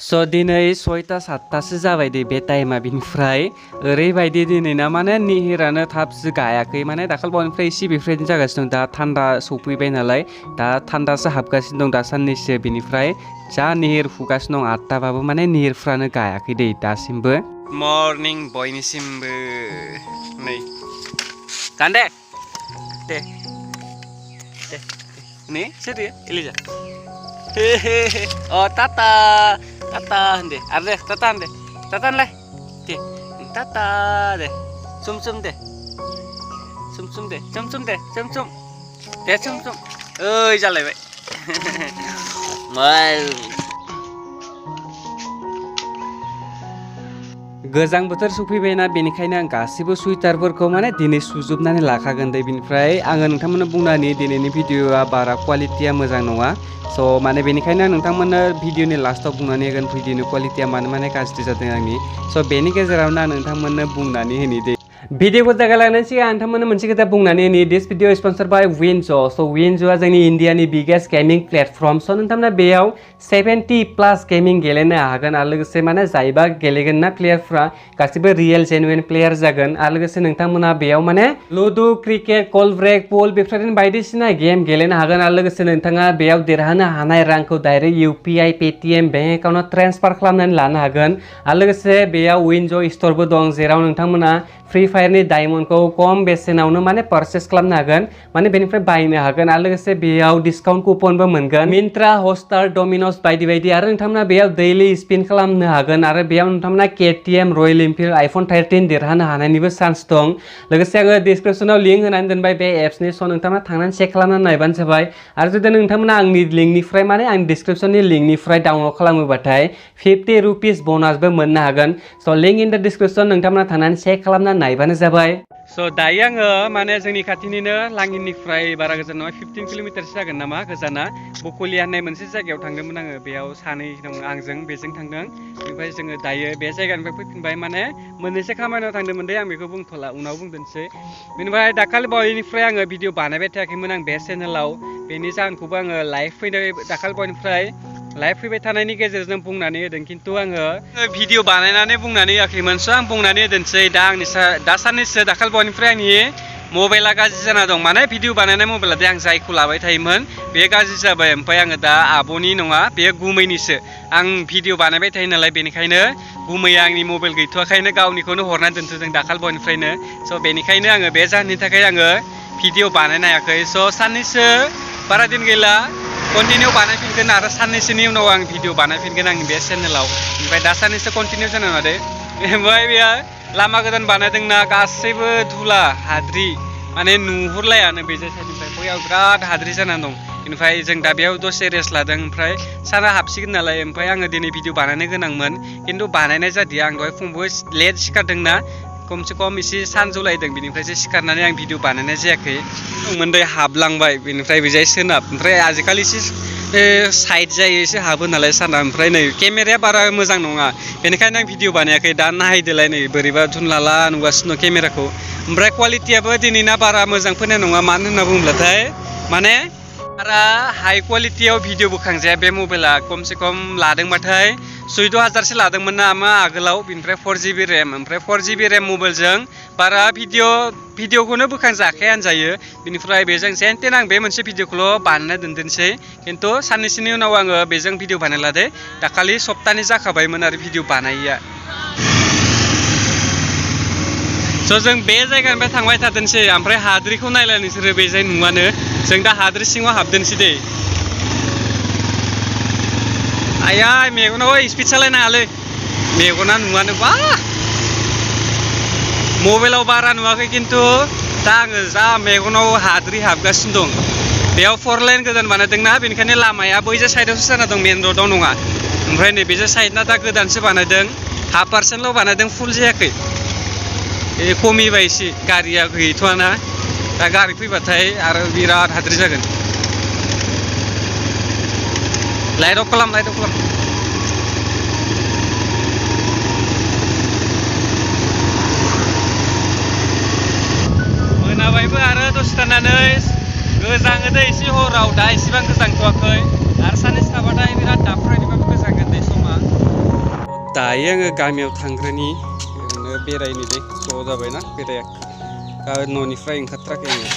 स' दिनै 6टा 7टासो जाबाय दे बे टाइमा बिनिफ्राय ओरैबायदि दिनै ना माने निहिरानो थाबसो गायाखै माने दाखालिबावनिफ्राय एसे बेफोरबायदिनो जागासिनो दं दा थान्दा सफैबाय नालाय दा थान्दासो हाबगासिनो दं दा साननैसो बिनिफ्राय जा निहिर फुगासिनो दं 8टाबाबो माने निहिरफ्रानो गायाखै दे दासिमबो मर्निं बयनिसिमबो नै गान्दे दे दे नै सोर Elijah oh tata deh arde tata deh deh tata deh sum deh sum deh sum oi jalai baik mal गोजां बोथोर सफैबायना बेनिखायनो आं गासिबो सुइटारफोरखौ माने दिनै सुजोबनानै लाखागोन दे बिनिफ्राय आङो नोंथांमोननो बुंनानै दिनैनि भिडिअआ बारा क्वालिटिया मोजां नङा स' माने बेनिखायनो आं नोंथांमोननो भिडिअनि लास्टाव बुंनानै होगोन भिडिअनि क्वालिटिया माने गाज्रि जादों आंनि स' बेनि गेजेरावनो आं नोंथांमोननो बुंनानै होनि दे भिडिअखौ जागायलांनायनि सिगां आं नोंथांमोननो मोनसे खोथा बुंनानै होनि दिस भिडिअ स्पन्सर बाय विनज' स' विनज'आ जोंनि इन्डियानि बिगेस्ट गेमिं प्लेटफर्म स' नोंथांमोना बेयाव 70+ गेमिं गेलेनो हागोन आरो लोगोसे माने जायबा गेलेगोन ना प्लेयारफ्रा गासिबो रियेल जेनुइन प्लेयार जागोन आरो लोगोसे नोंथांमोना बेयाव माने लुडु क्रिकेट कल ब्रेक पुल बेफोरबायदिनो बायदिसिना गेम गेलेनो हागोन आरो लोगोसे नोंथाङा बेयाव देरहानो हानाय रांखौ डाइरेक्ट UPI पेटिएम बेंक एकाउन्टाव ट्रेन्सफार खालामनानै लानो हागोन आरो लोगोसे बेयाव विनज' स्टरबो दं जेराव नोंथांमोना फ्रि फायारनि डायमन्डखौ खम बेसेनावनो माने पारचेस खालामनो हागोन माने बेनिफ्राय बायनो हागोन आरो लोगोसे बेयाव डिसकाउन्ट कुपनबो मोनगोन मिन्ट्रा हटस्टार डमिन'स बायदि आरो नोंथांमोना बेयाव दैलि स्पिन खालामनो हागोन आरो बेयाव नोंथांमोना KTM रयेल एनफिल्ड आइफन 13 देरहानो हानायनिबो चान्स दं लोगोसे आङो डिसक्रिपसनाव लिंक होनानै दोनबाय बे एप्सनि स' नोंथांमोना थांनानै चेक खालामनानै नायबानो जाबाय आरो जुदि नोंथांमोना आंनि लिंकनिफ्राय माने आंनि डिसक्रिपसननि लिंकनिफ्राय डाउनलड खालामोबाथाय 50 रुपिस बनसबो मोननो हागोन स' लिंक इन द डिसक्रिपसन नोंथांमोना थांनानै चेक खालामनानै नायबानो जाबाय स' दायो आङो माने जोंनि खाथिनिनो लांगिनिफ्राय बारा गोजान नङा 15 किल'मिटारसो जागोन नामा गोजाना बकलिया होननाय मोनसे जायगायाव थांदोंमोन आङो बेयाव सानै दं आंजों बेजों थांदों ओमफ्राय जोङो दायो बे जायगानिफ्राय फैफिनबाय माने मोननैसो खामानियाव थांदोंमोन दे आं बेखौ बुंथ'ला उनाव बुंदोंसै बेनिफ्राय दाखालि बावैनिफ्राय आङो भिडिअ बानायबाय थायाखैमोन आं बे चेनेलाव बेनि जाहोनखौबो आङो लाइभ दाखालि बावैनिफ्राय लाइभ फैबाय थानायनि गेजेरजों बुंनानै होदों खिन्थु आङो भिडिअ बानायनानै बुंनानै होआखैमोन स' आं बुंनानै होदोंसै दा आंनि दा साननैसो दाखालि बावैनिफ्राय आंनि मबाइला गाज्रि जाना दं माने भिडिअ बानायनाय मबाइला दे आं जायखौ लाबाय थायोमोन बे गाज्रि जाबाय ओमफ्राय आङो दा आब'नि नङा बे गुमैनिसो आं भिडिअ बानायबाय थायो नालाय बेनिखायनो गुमैया आंनि मबाइल गैथ'वाखायनो गावनिखौनो हरनानै दोनथ'दों दाखालि बावैनिफ्रायनो स' बेनिखायनो आङो बे जाहोननि थाखाय आङो भिडिअ बानायनो हायाखै स' साननैसो बारा दिन गैला कन्टिनिउ बानायफिनगोन आरो साननैसोनि उनाव आं भिडिअ बानायफिनगोन आंनि बे चेनेलाव ओमफ्राय दा साननैसो कन्टिनिउ जानो हादे ओमफ्राय बेयो लामा गोदान बानायदोंना गासैबो धुला हाद्रि माने नुहुरलायानो बे साइडनिफ्राय बैयाव बिराद हाद्रि जानानै दं बेनिफ्राय जों दा बेयाव दसे रेस्ट लादों ओमफ्राय साना हाबसिगोन नालाय ओमफ्राय आङो दिनै भिडिअ बानायनो गोनांमोन खिन्थु बानायनाय जादिया आं दहाय फुंबो लेट सिखारदोंना खमसे खम एसे सानजौलायदों बेनिफ्रायसो सिखारनानै आं भिडिअ बानायनाय जायाखै मोनदै हाबलांबाय बेनिफ्राय बेजाय सोनाब ओमफ्राय आजिखालि एसे साइड जायो एसे हाबो नालाय साना ओमफ्राय नै केमेराया बारा मोजां नङा बेनिखायनो आं भिडिअ बानायाखै दा नायदोलाय नै बोरैबा धुनलाला नुगासिनो केमेराखौ ओमफ्राय क्वालिटियाबो दिनैना बारा मोजां फैनाय नङा मानो होनना बुङोब्लाथाय माने बारा हाई क्वालिटियाव भिडिअ बोखांजाया बे मबाइला खमसे खम लादोंबाथाय 14,000सो लादोंमोन ना मा आगोलाव बेनिफ्राय 4GB रेम ओमफ्राय 4GB रेम मबाइलजों बारा भिडिअखौनो बोखांजाखाया होनजायो बेनिफ्राय बेजों जेनथेन आं बे मोनसे भिडिअखौल' बानायना दोनदोंसै खिन्थु साननैसोनि उनाव आङो बेजों भिडिअ बानायला दे दाखालि सप्तानै जाखाबायमोन आरो भिडिअ बानायैया स' जों बे जायगानिफ्राय थांबाय थादोंसै ओमफ्राय हाद्रिखौ नायलाय नोंसोरो बे जाय नुवानो जों दा हाद्रि सिङाव हाबदोंसै दे आया मेगनाव स्पिड सालायनाङालै मेगना नुवानो बा मबाइलाव बारा नुवाखै खिन्थु दा आङो जा मेगनाव हाद्रि हाबगासिनो दं बेयाव 4 लाइन गोदान बानायदोंना बेनिखायनो लामाया बैजा साइडआवसो जाना दं मेन र'डआव नङा ओमफ्राय नै बेजा साइडना दा गोदानसो बानायदों 50% बानायदों फुल जायाखै खमिबाय एसे गारिया गैथ'वाना दा गारि फैबाथाय आरो बिराद हाद्रि जागोन लाइट अफ खालाम मोनाबायबो आरो दसे थानानै गोजाङो दै एसे हराव दा एसेबां गोजांथ'वाखै आरो साननैसो थाबाथाय बिराद दाफ्रायनिबाबो गोजांगोन दै समा दायो आङो गामियाव थांग्रोनि ओरैनो बेरायनो दे ज' जाबायना बेराया न'निफ्राय ओंखारथाराखै आङो